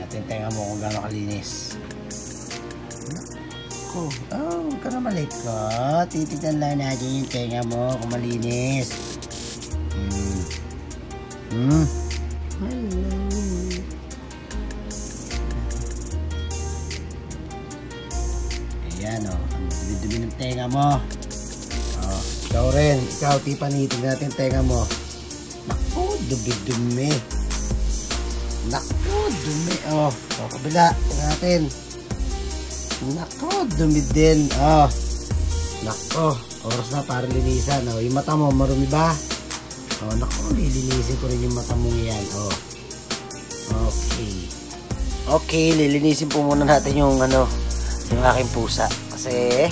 natin tenga mo kung gano'ng kalinis. Oh, huwag ka na malate ko. Titignan lang natin yung tenga mo kung malinis. Hello. Ayan, oh. Ang dumi-dumi ng tenga mo. Oh, ikaw rin. Ikaw, Tiffany. Tignan natin tenga mo. Naku, dumi-dumi. Naku, dumi. Oh, kabila. Tignan natin. Naku, dumi din. Oh. Naku, oras na para linisan. Oh, yung mata mo, marumi ba? Oh, naku, lilinisin ko rin yung mata mo yan. Oh. Okay. Okay, lilinisin po muna natin yung yung aking pusa. Kasi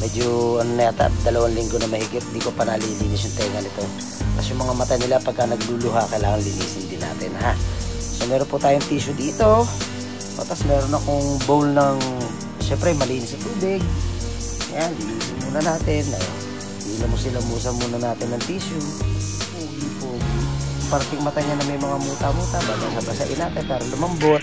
medyo na yata 2 linggo na mahigit, di ko pa nalilinis yung tenga nito. Tapos yung mga mata nila pagka nagluluha, kailangan linisin din natin, ha. So meron po tayong tissue dito. O, tapos meron akong bowl ng, syempre malinis na tubig. Ayan, linisin muna natin. Ilamos-ilamusan muna natin ng tissue. Parting mata niya na may mga muta-muta, basahin natin para lumambot.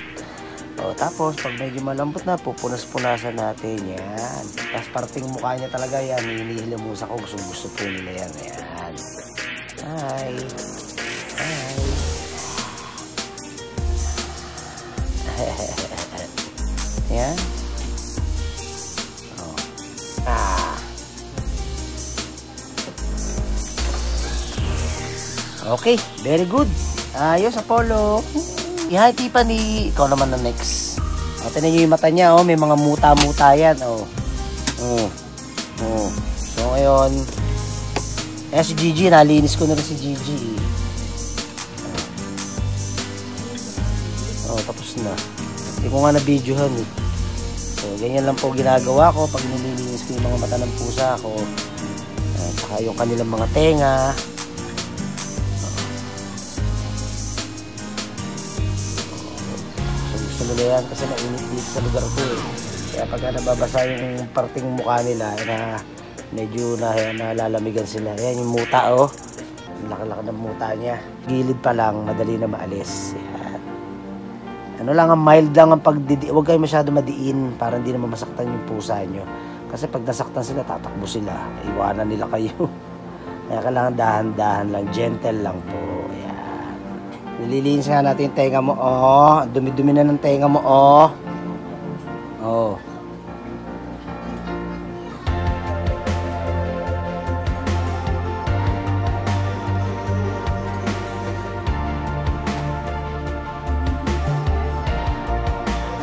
O, tapos pag medyo malambot na, pupunas-punasan natin yan. Tapos parting mukha niya talaga yan, hinihilamusan ko, gusto po nila yan. Ayan. Hi. Hi. Ayan. Oh. Okay, very good. Ayos, Apollo. Hi, Tiffany. Ikaw naman na next. O, tinan nyo yung mata niya, oh. May mga muta-muta yan, oh. So, ngayon, si Gigi, nalinis ko na rin si Gigi. Oh, tapos na. Hindi ko nga na-videohan, eh. So, ganyan lang po ginagawa ko pag nililinis ko yung mga mata ng pusa ko. Saka yung kanilang mga tenga. Nila yan kasi mainit dito sa lugar ko, eh. Kaya pagka nababasa yung parting mukha nila na medyo nalalamigan sila. Ayan yung muta, oh. Ang laki-laki ng muta niya. Gilid pa lang, madali na maalis. Ayan. Ano lang, ang mild lang ang pagdidiin. Huwag kayo masyado madiin para hindi naman masaktan yung pusa nyo. Kasi pag nasaktan sila, tatakbo sila. Iwanan nila kayo. Kaya kailangan dahan-dahan lang, gentle lang po. Ayan. Nililinis nga natin yung tenga mo, oh. Dumi-dumi na ng tenga mo, oh. Oh.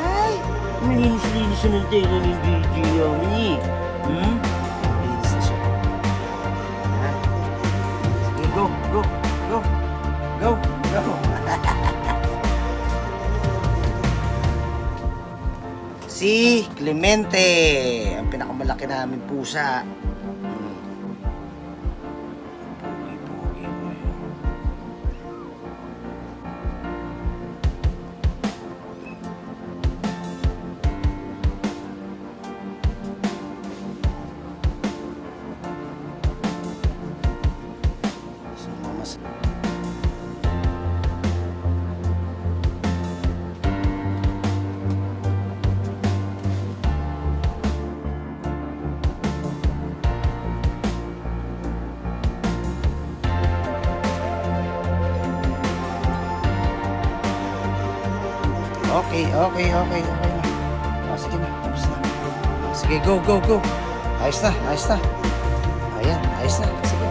Ay! Malinis-linis ng tenga ng video, mani. Linis na siya. Sige, go, go, go. Go, go. Si Clemente, ang pinakamalaki namin pusa. Pugi. Okay na. Sige na, tapos na. Sige, go. Ayos na. Ayan, ayos na. Sige, go.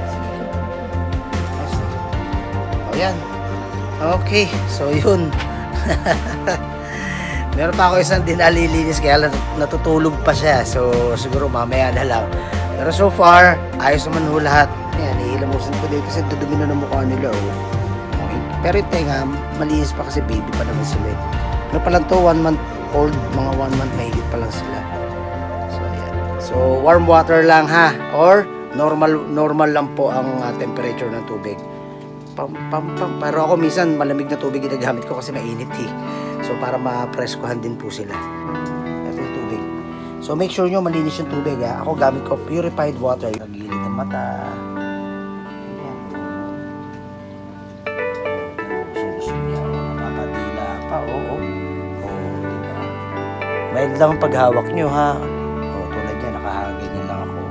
Ayos na. Ayan. Okay, so yun. Meron pa ako isang dinalilinis kaya natutulog pa siya. So, siguro mamaya na lang. Pero so far, ayos naman ho lahat. Ayan, ihilamusin ko din kasi dudumi na ng mukha nila, oh. Okay. Pero yung tenga, malinis pa kasi baby pa naman sila. Ano pa lang to, 1 month old, mga 1 month mahigit pa lang sila. So, ayan. So, warm water lang, ha? Or, normal lang po ang temperature ng tubig. Pero ako minsan, malamig na tubig ginagamit ko kasi mainit, eh. So, para ma-preskohan din po sila. Ito yung tubig. So, make sure nyo malinis yung tubig, ha? Ako gamit ko purified water. Nagilid ng mata. Ayan. Gusto niya. Napapadila pa, oo. Mild lang ang paghawak nyo, ha? O, tulad yan, nakahaganyan lang ako.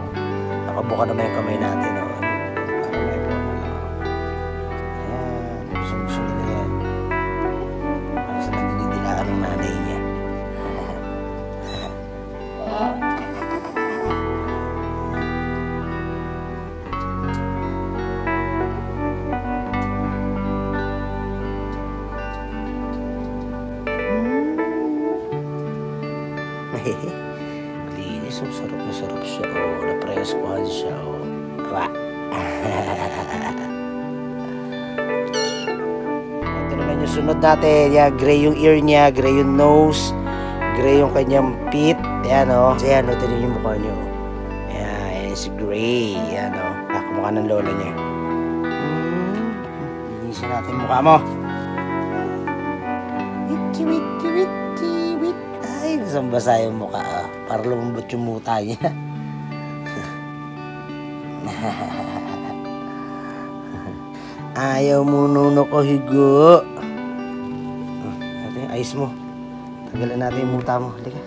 Nakabuka naman yung kamay natin, o. Para may forma lang ako. Ayan, gusto nila yan. Para sa nandinidilaan ng nanay niya. Linis, sarap siya, oh. Napreskohan siya, oh. Diba? Ito naman yung sunod natin. Yan, gray yung ear niya, gray yung nose, gray yung kanyang feet. Yan, oh. So, yan, oh, tinan yung mukha niyo. Yan, it's gray. Yan, oh. Nakamukha ng lola niya. Linisin natin yung mukha mo. Ay, basang-basa yung mukha, ah. Para lumambot yung muta niya. Ayaw mo nuno ko higo. Natin, ayos mo. Tagalan natin yung muta mo. Halika.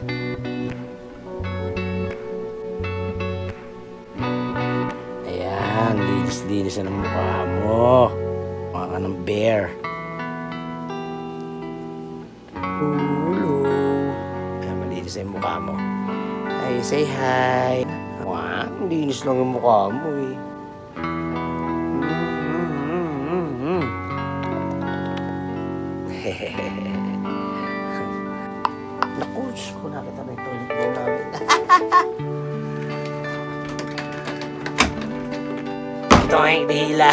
Ayan, linis-linis na ng mukha mo. Mukha ka ng bear. Sa mukha mo. Ay, say hi. Wow, linis lang yung mukha mo, eh. Naku, Diyos ko, nakita na ito ulit mo namin. Ito ay dihila.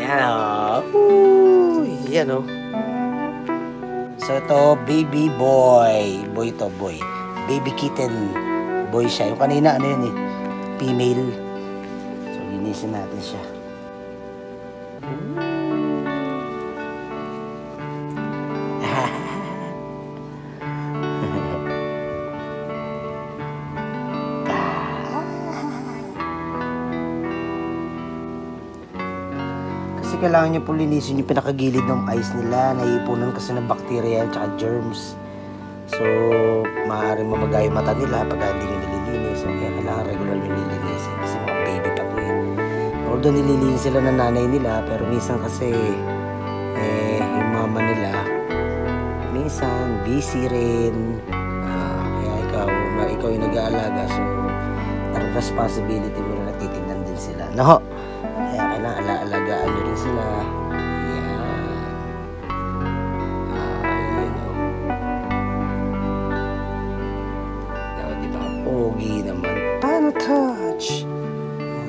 Ayan, o. Yan, o. So, ito, baby boy. Boy to, boy. Baby kitten. Boy siya. Yung kanina, ano yun, eh? Female. So, linisin natin siya. Kasi kailangan nyo po linisin yung pinakagilid ng eyes nila. Naiipunan kasi ng bacteria at germs. So, maaaring mamagay yung mata nila pag hindi nyo nililinis. So, kaya kailangan regular nyo nililinisin kasi mga baby pa po yun. Although nililinis sila ng nanay nila, pero minsan kasi yung mama nila minsan busy rin. Kaya ikaw yung nag-aalaga. So, ang responsibility mo na natitignan din sila. No? Kaya kailangan alagaan nyo rin sila. Ayan. Ayan, o. Diba, diba? Pogi naman. Paano touch?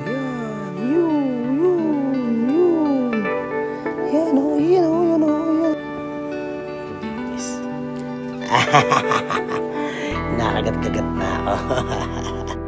Ayan. Yun. Yan, o. Yan. Bilis. Nakagat-kagat na ako.